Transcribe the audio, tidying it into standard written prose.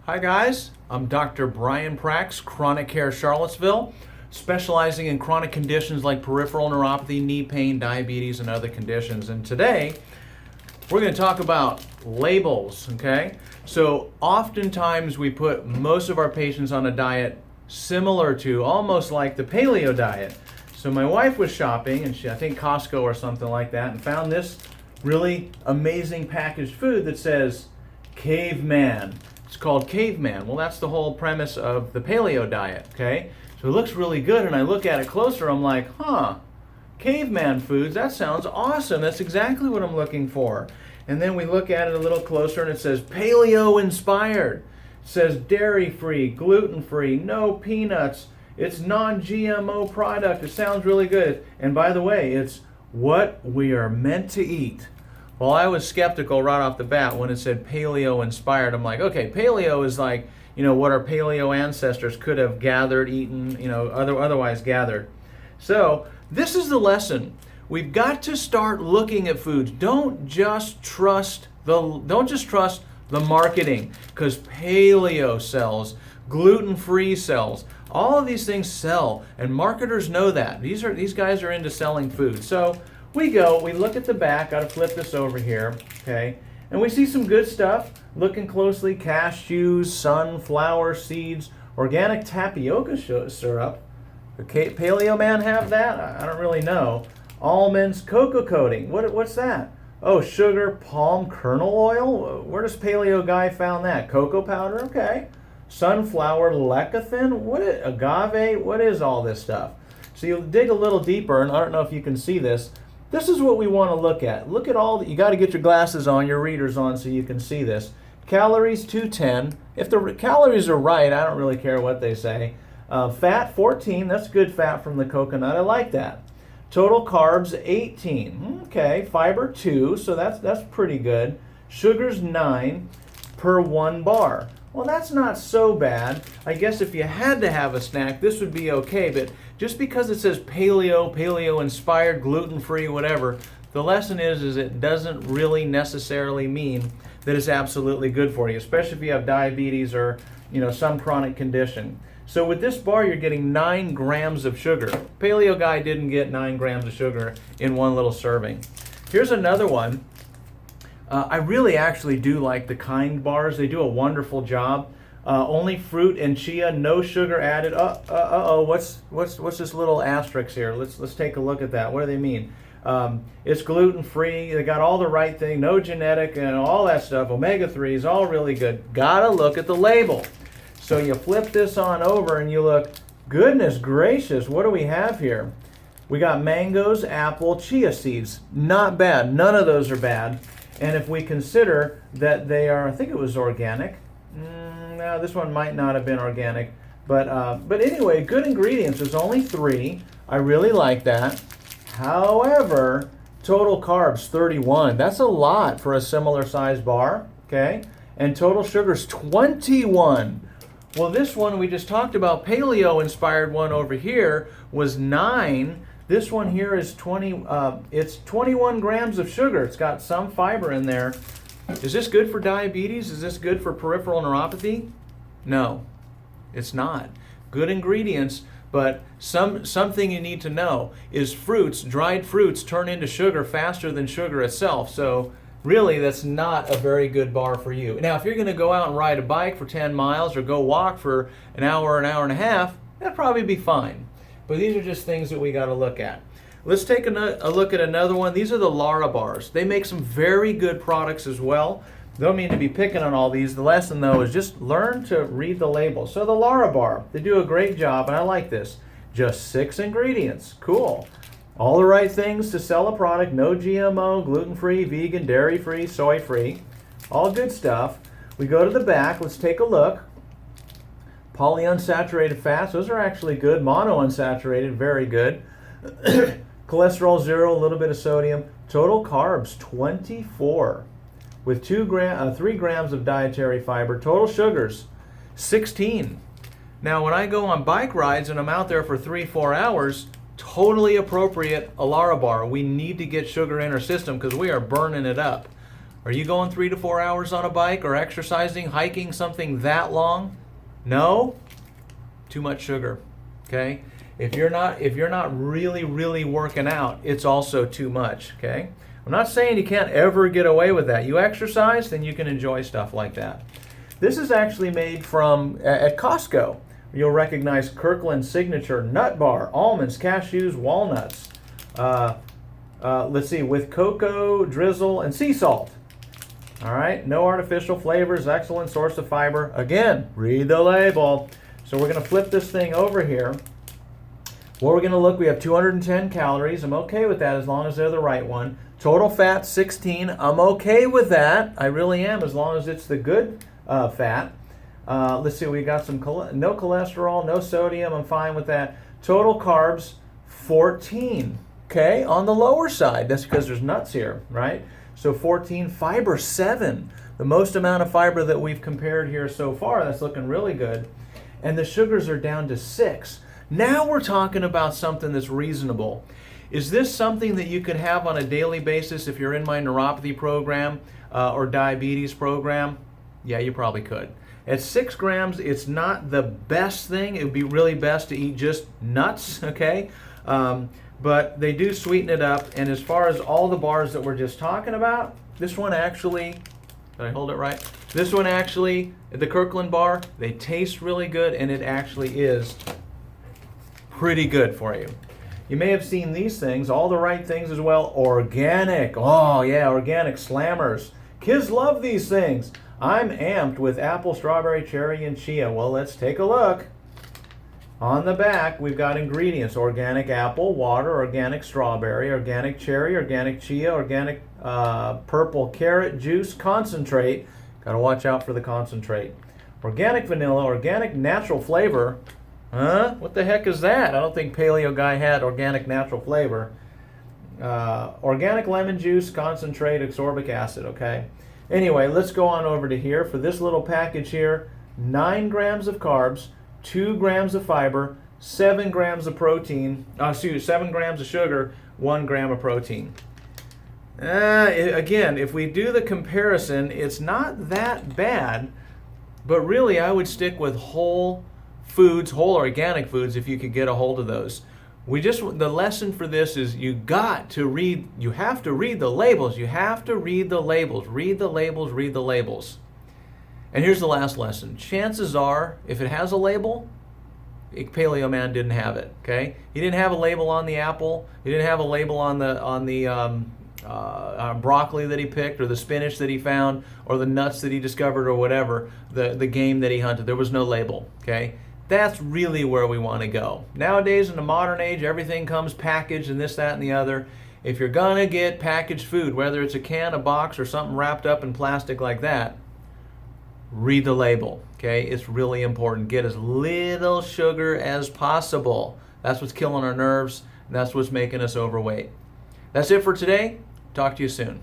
Hi guys, I'm Dr. Brian Prax, Chronic Care Charlottesville, specializing in chronic conditions like peripheral neuropathy, knee pain, diabetes, and other conditions. And today, we're going to talk about labels, okay? So oftentimes we put most of our patients on a diet similar to, almost like the paleo diet. So my wife was shopping, and I think Costco or something like that, and found this really amazing packaged food that says caveman. It's called caveman. Well, that's the whole premise of the paleo diet, okay? So it looks really good, and I look at it closer, I'm like, caveman foods, that sounds awesome. That's exactly what I'm looking for. And then we look at it a little closer, and it says paleo-inspired. It says dairy-free, gluten-free, no peanuts. It's non-GMO product. It sounds really good. And by the way, it's what we are meant to eat. Well, I was skeptical right off the bat when it said paleo-inspired. I'm like, okay, paleo is like, what our paleo ancestors could have gathered, eaten, otherwise gathered. So this is the lesson. We've got to start looking at foods. Don't just trust the marketing, because paleo sells, gluten-free sells. All of these things sell, and marketers know that. These guys are into selling food. So we look at the back. Got to flip this over here, okay? And we see some good stuff. Looking closely, cashews, sunflower seeds, organic tapioca syrup. Okay, Paleo Man have that? I don't really know. Almonds, cocoa coating. What's that? Oh, sugar, palm kernel oil. Where does Paleo Guy found that? Cocoa powder. Okay. Sunflower lecithin. Agave? What is all this stuff? So you dig a little deeper, and I don't know if you can see this. This is what we want to look at. Look at all. You got to get your glasses on, your readers on, so you can see this. Calories 210. If the calories are right, I don't really care what they say. Fat 14. That's good fat from the coconut. I like that. Total carbs 18. Okay. Fiber 2. So that's pretty good. Sugars 9 per 1 bar. Well, that's not so bad. I guess if you had to have a snack, this would be okay. But just because it says paleo-inspired, gluten-free, whatever, the lesson is it doesn't really necessarily mean that it's absolutely good for you, especially if you have diabetes or some chronic condition. So with this bar, you're getting 9 grams of sugar. Paleo Guy didn't get 9 grams of sugar in one little serving. Here's another one. I really actually do like the Kind bars. They do a wonderful job. Only fruit and chia, no sugar added. What's this little asterisk here? Let's take a look at that. What do they mean? It's gluten-free. They got all the right thing. No genetic and all that stuff. Omega-3 is all really good. Gotta look at the label. So you flip this on over and you look. Goodness gracious, what do we have here? We got mangoes, apple, chia seeds. Not bad. None of those are bad. And if we consider that they are, I think it was organic. No, this one might not have been organic. But anyway, good ingredients. There's only 3. I really like that. However, total carbs 31. That's a lot for a similar size bar, okay? And total sugars 21. Well, this one we just talked about, paleo-inspired one over here, was 9. This one here is 20. It's 21 grams of sugar. It's got some fiber in there. Is this good for diabetes? Is this good for peripheral neuropathy? No, it's not. Good ingredients, but something you need to know is dried fruits turn into sugar faster than sugar itself. So really, that's not a very good bar for you. Now, if you're going to go out and ride a bike for 10 miles or go walk for an hour and a half, that'd probably be fine. But these are just things that we got to look at. Let's take a look at another one. These are the Lara bars. They make some very good products as well. Don't mean to be picking on all these. The lesson, though, is just learn to read the label. So the Lara bar, they do a great job, and I like this. Just 6 ingredients. Cool. All the right things to sell a product. No GMO, gluten-free, vegan, dairy-free, soy-free. All good stuff. We go to the back. Let's take a look. Polyunsaturated fats, those are actually good. Monounsaturated, very good. Cholesterol 0, a little bit of sodium. Total carbs 24 with 3 grams of dietary fiber. Total sugars 16. Now when I go on bike rides and I'm out there for 3-4 hours, totally appropriate Lara bar. We need to get sugar in our system because we are burning it up. Are you going 3 to 4 hours on a bike or exercising, hiking, something that long? No? Too much sugar, okay? If you're not really working out, it's also too much, okay? I'm not saying you can't ever get away with that. You exercise, then you can enjoy stuff like that. This is actually made from, at Costco. You'll recognize Kirkland Signature Nut Bar, almonds, cashews, walnuts. Let's see, with cocoa, drizzle, and sea salt. All right, no artificial flavors, excellent source of fiber. Again, read the label. So we're going to flip this thing over here. What we're going to look, we have 210 calories. I'm okay with that as long as they're the right one. Total fat, 16. I'm okay with that. I really am, as long as it's the good fat. Let's see, we got some no cholesterol, no sodium. I'm fine with that. Total carbs, 14. Okay, on the lower side. That's because there's nuts here, right? So 14. Fiber, 7. The most amount of fiber that we've compared here so far. That's looking really good. And the sugars are down to 6. Now we're talking about something that's reasonable. Is this something that you could have on a daily basis if you're in my neuropathy program or diabetes program? Yeah, you probably could. At 6 grams, it's not the best thing. It would be really best to eat just nuts, okay? But they do sweeten it up. And as far as all the bars that we're just talking about, this one actually, did I hold it right? This one actually, the Kirkland bar, they taste really good, and it actually is pretty good for you. You may have seen these things, all the right things as well. Organic. Oh yeah, organic slammers. Kids love these things. I'm amped with apple, strawberry, cherry, and chia. Well, let's take a look. On the back, we've got ingredients: organic apple, water, organic strawberry, organic cherry, organic chia, organic purple carrot juice, concentrate. Got to watch out for the concentrate. Organic vanilla, organic natural flavor. Huh? What the heck is that? I don't think Paleo Guy had organic natural flavor. Organic lemon juice, concentrate, ascorbic acid, okay? Anyway, let's go on over to here. For this little package here, 9 grams of carbs, 2 grams of fiber, 7 grams of protein, 7 grams of sugar, 1 gram of protein. Again, if we do the comparison, it's not that bad, but really I would stick with whole foods, whole organic foods, if you could get a hold of those. The lesson for this is you have to read the labels. You have to read the labels. Read the labels, read the labels. And here's the last lesson. Chances are, if it has a label, Paleo Man didn't have it, okay? He didn't have a label on the apple. He didn't have a label on the broccoli that he picked, or the spinach that he found, or the nuts that he discovered, or whatever, the game that he hunted. There was no label, okay? That's really where we want to go. Nowadays, in the modern age, everything comes packaged and this, that, and the other. If you're going to get packaged food, whether it's a can, a box, or something wrapped up in plastic like that, read the label, okay? It's really important. Get as little sugar as possible. That's what's killing our nerves, and that's what's making us overweight. That's it for today. Talk to you soon.